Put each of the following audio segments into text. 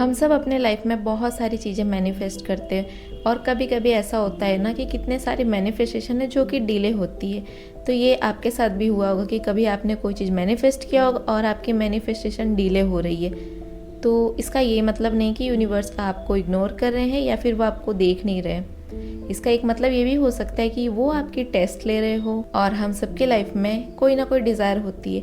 हम सब अपने लाइफ में बहुत सारी चीज़ें मैनिफेस्ट करते हैं और कभी कभी ऐसा होता है ना कि कितने सारे मैनिफेस्टेशन है जो कि डिले होती है। तो ये आपके साथ भी हुआ होगा कि कभी आपने कोई चीज़ मैनिफेस्ट किया होगा और आपकी मैनिफेस्टेशन डिले हो रही है। तो इसका ये मतलब नहीं कि यूनिवर्स आपको इग्नोर कर रहे हैं या फिर वो आपको देख नहीं रहे हैं। इसका एक मतलब ये भी हो सकता है कि वो आपकी टेस्ट ले रहे हो। और हम सबके लाइफ में कोई ना कोई डिज़ायर होती है।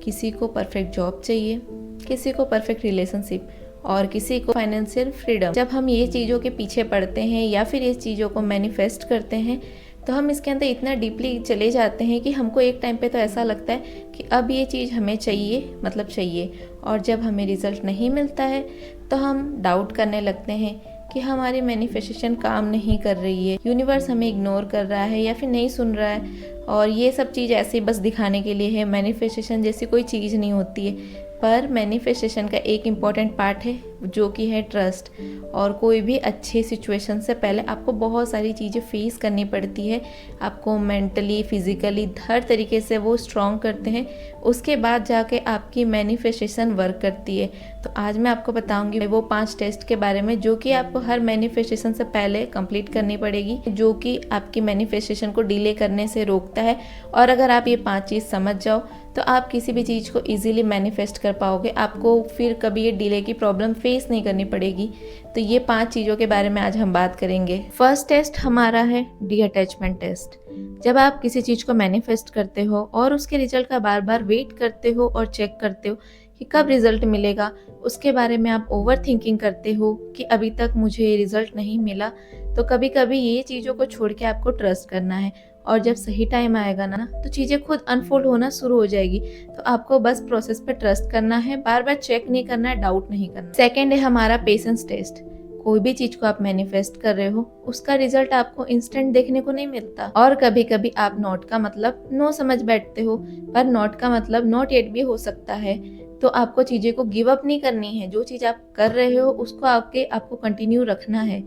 किसी को परफेक्ट जॉब चाहिए, किसी को परफेक्ट रिलेशनशिप और किसी को फाइनेंशियल फ्रीडम। जब हम ये चीज़ों के पीछे पड़ते हैं या फिर इस चीज़ों को मैनिफेस्ट करते हैं तो हम इसके अंदर इतना डीपली चले जाते हैं कि हमको एक टाइम पे तो ऐसा लगता है कि अब ये चीज़ हमें चाहिए, मतलब चाहिए। और जब हमें रिजल्ट नहीं मिलता है तो हम डाउट करने लगते हैं कि हमारी मैनिफेस्टेशन काम नहीं कर रही है, यूनिवर्स हमें इग्नोर कर रहा है या फिर नहीं सुन रहा है। और ये सब चीज़ ऐसे बस दिखाने के लिए है। मैनिफेस्टेशन जैसी कोई चीज़ नहीं होती है। पर मैनिफेस्टेशन का एक इम्पॉर्टेंट पार्ट है जो कि है ट्रस्ट। और कोई भी अच्छे सिचुएशन से पहले आपको बहुत सारी चीज़ें फेस करनी पड़ती है। आपको मेंटली, फिजिकली हर तरीके से वो स्ट्रॉन्ग करते हैं, उसके बाद जाके आपकी मैनिफेस्टेशन वर्क करती है। तो आज मैं आपको बताऊंगी वो 5 टेस्ट के बारे में जो कि आपको हर मैनिफेस्टेशन से पहले कंप्लीट करनी पड़ेगी, जो कि आपकी मैनिफेस्टेशन को डिले करने से रोकता है। और अगर आप ये 5 चीज़ समझ जाओ तो आप किसी भी चीज़ को इजीली मैनिफेस्ट कर पाओगे। आपको फिर कभी ये डिले की प्रॉब्लम फेस नहीं करनी पड़ेगी। तो ये 5 चीज़ों के बारे में आज हम बात करेंगे। फर्स्ट टेस्ट हमारा है डी अटैचमेंट टेस्ट। जब आप किसी चीज़ को मैनिफेस्ट करते हो और उसके रिजल्ट का बार बार वेट करते हो और चेक करते हो कि कब रिजल्ट मिलेगा, उसके बारे में आप ओवर थिंकिंग करते हो कि अभी तक मुझे रिजल्ट नहीं मिला, तो कभी कभी ये चीज़ों को छोड़ के आपको ट्रस्ट करना है। और जब सही टाइम आएगा ना तो चीज़ें खुद अनफोल्ड होना शुरू हो जाएगी। तो आपको बस प्रोसेस पे ट्रस्ट करना है, बार बार चेक नहीं करना है, डाउट नहीं करना। सेकेंड है हमारा पेशेंस टेस्ट। कोई भी चीज को आप मैनिफेस्ट कर रहे हो उसका रिजल्ट आपको इंस्टेंट देखने को नहीं मिलता। और कभी कभी आप नॉट का मतलब नो समझ बैठते हो, पर नॉट का मतलब नॉट येट भी हो सकता है। तो आपको चीजें को गिव अप नहीं करनी है। जो चीज आप कर रहे हो उसको आपको कंटिन्यू रखना है।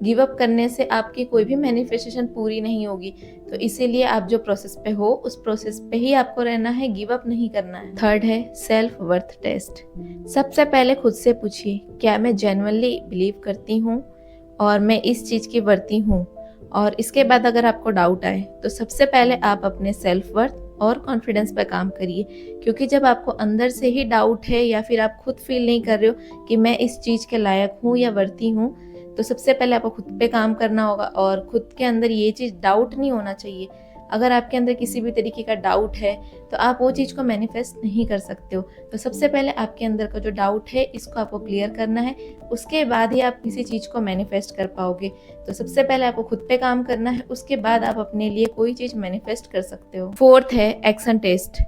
गिव अप करने से आपकी कोई भी मैनिफेस्टेशन पूरी नहीं होगी। तो इसीलिए आप जो प्रोसेस पे हो उस प्रोसेस पे ही आपको रहना है, गिव अप नहीं करना है। थर्ड है सेल्फ वर्थ टेस्ट। सबसे पहले खुद से पूछिए, क्या मैं जेन्युइनली बिलीव करती हूँ और मैं इस चीज़ की वर्ती हूँ। और इसके बाद अगर आपको डाउट आए तो सबसे पहले आप अपने सेल्फ वर्थ और कॉन्फिडेंस पर काम करिए। क्योंकि जब आपको अंदर से ही डाउट है या फिर आप खुद फील नहीं कर रहे हो कि मैं इस चीज़ के लायक हूँ या वर्ती हूँ, तो सबसे पहले आपको खुद पे काम करना होगा। और खुद के अंदर ये चीज़ डाउट नहीं होना चाहिए। अगर आपके अंदर किसी भी तरीके का डाउट है तो आप वो चीज़ को मैनिफेस्ट नहीं कर सकते हो। तो सबसे पहले आपके अंदर का जो डाउट है इसको आपको क्लियर करना है, उसके बाद ही आप किसी चीज़ को मैनिफेस्ट कर पाओगे। तो सबसे पहले आपको खुद पे काम करना है, उसके बाद आप अपने लिए कोई चीज़ मैनिफेस्ट कर सकते हो। फोर्थ है एक्शन टेस्ट।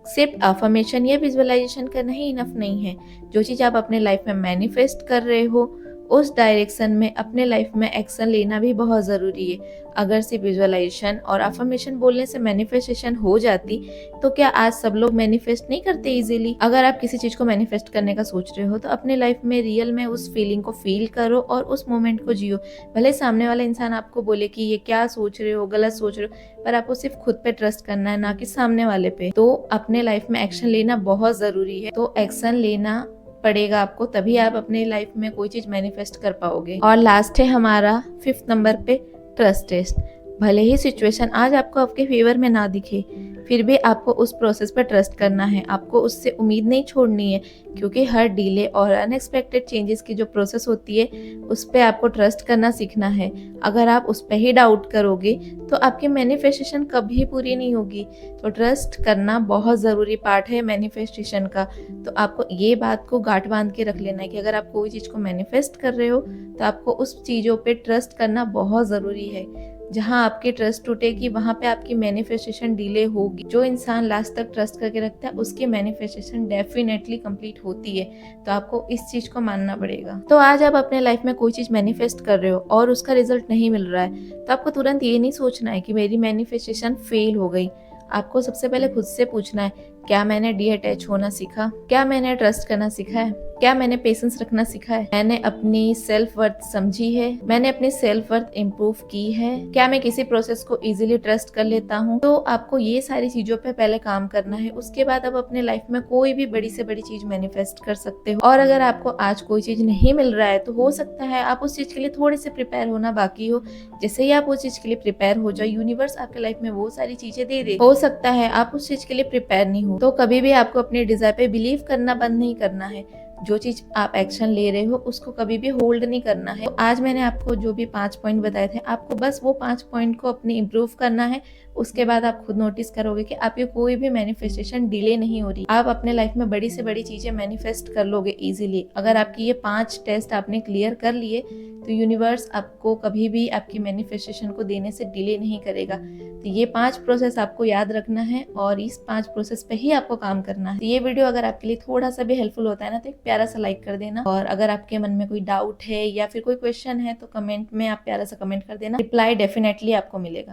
सिर्फ अफर्मेशन या विजुअलाइजेशन करना ही इनफ नहीं है। जो चीज़ आप अपने लाइफ में मैनिफेस्ट कर रहे हो उस डायरेक्शन में अपने लाइफ में एक्शन लेना भी बहुत ज़रूरी है। अगर सिर्फ विजुअलाइजेशन और अफर्मेशन बोलने से मैनिफेस्टेशन हो जाती तो क्या आज सब लोग मैनिफेस्ट नहीं करते इजीली। अगर आप किसी चीज़ को मैनिफेस्ट करने का सोच रहे हो तो अपने लाइफ में रियल में उस फीलिंग को फील करो और उस मोमेंट को जियो। भले सामने वाला इंसान आपको बोले कि ये क्या सोच रहे हो, गलत सोच रहे हो, पर आपको सिर्फ खुद पे ट्रस्ट करना है, ना कि सामने वाले पे। तो अपने लाइफ में एक्शन लेना बहुत ज़रूरी है। तो एक्शन लेना पड़ेगा आपको, तभी आप अपने लाइफ में कोई चीज मैनिफेस्ट कर पाओगे। और लास्ट है हमारा 5th नंबर पे ट्रस्ट टेस्ट। भले ही सिचुएशन आज आपको आपके फेवर में ना दिखे, फिर भी आपको उस प्रोसेस पर ट्रस्ट करना है। आपको उससे उम्मीद नहीं छोड़नी है, क्योंकि हर डिले और अनएक्सपेक्टेड चेंजेस की जो प्रोसेस होती है उस पर आपको ट्रस्ट करना सीखना है। अगर आप उस पर ही डाउट करोगे तो आपकी मैनिफेस्टेशन कभी पूरी नहीं होगी। तो ट्रस्ट करना बहुत ज़रूरी पार्ट है मैनिफेस्टेशन का। तो आपको ये बात को गांठ बांध के रख लेना है कि अगर आप कोई चीज़ को मैनिफेस्ट कर रहे हो तो आपको उस चीज़ों पे ट्रस्ट करना बहुत ज़रूरी है। जहाँ आपकी ट्रस्ट टूटेगी वहाँ पे आपकी मैनिफेस्टेशन डिले होगी। जो इंसान लास्ट तक ट्रस्ट करके रखता है उसकी मैनिफेस्टेशन डेफिनेटली कंप्लीट होती है। तो आपको इस चीज़ को मानना पड़ेगा। तो आज आप अपने लाइफ में कोई चीज़ मैनिफेस्ट कर रहे हो और उसका रिजल्ट नहीं मिल रहा है तो आपको तुरंत ये नहीं सोचना है कि मेरी मैनिफेस्टेशन फेल हो गई। आपको सबसे पहले खुद से पूछना है, क्या मैंने डी अटैच होना सीखा? क्या मैंने ट्रस्ट करना सीखा है? क्या मैंने पेशेंस रखना सीखा है? मैंने अपनी सेल्फ वर्थ समझी है? मैंने अपनी सेल्फ वर्थ इम्प्रूव की है? क्या मैं किसी प्रोसेस को इजीली ट्रस्ट कर लेता हूँ? तो आपको ये सारी चीजों पे पहले काम करना है। उसके बाद आप अपने लाइफ में कोई भी बड़ी से बड़ी चीज मैनिफेस्ट कर सकते हो। और अगर आपको आज कोई चीज नहीं मिल रहा है तो हो सकता है आप उस चीज के लिए थोड़े से प्रिपेयर होना बाकी हो। जैसे ही आप उस चीज के लिए प्रिपेयर हो जाओ, यूनिवर्स आपके लाइफ में वो सारी चीजें दे दे। हो सकता है आप उस चीज के लिए प्रिपेयर नहीं हो, तो कभी भी आपको अपने डिजायर पे बिलीव करना बंद नहीं करना है। जो चीज आप एक्शन ले रहे हो उसको कभी भी होल्ड नहीं करना है। तो आज मैंने आपको जो भी 5 पॉइंट बताए थे, आपको बस वो 5 पॉइंट को अपने इम्प्रूव करना है। उसके बाद आप खुद नोटिस करोगे कि आपकी कोई भी मैनिफेस्टेशन डिले नहीं हो रही। आप अपने लाइफ में बड़ी से बड़ी चीजें मैनिफेस्ट कर लोगे इजीली। अगर आपकी ये 5 टेस्ट आपने क्लियर कर लिए तो यूनिवर्स आपको कभी भी आपकी मैनिफेस्टेशन को देने से डिले नहीं करेगा। तो ये 5 प्रोसेस आपको याद रखना है और इस 5 प्रोसेस पे ही आपको काम करना है। तो ये वीडियो अगर आपके लिए थोड़ा सा भी हेल्पफुल होता है ना, तो एक प्यारा सा लाइक कर देना। और अगर आपके मन में कोई डाउट है या फिर कोई क्वेश्चन है तो कमेंट में आप प्यारा सा कमेंट कर देना। रिप्लाई डेफिनेटली आपको मिलेगा।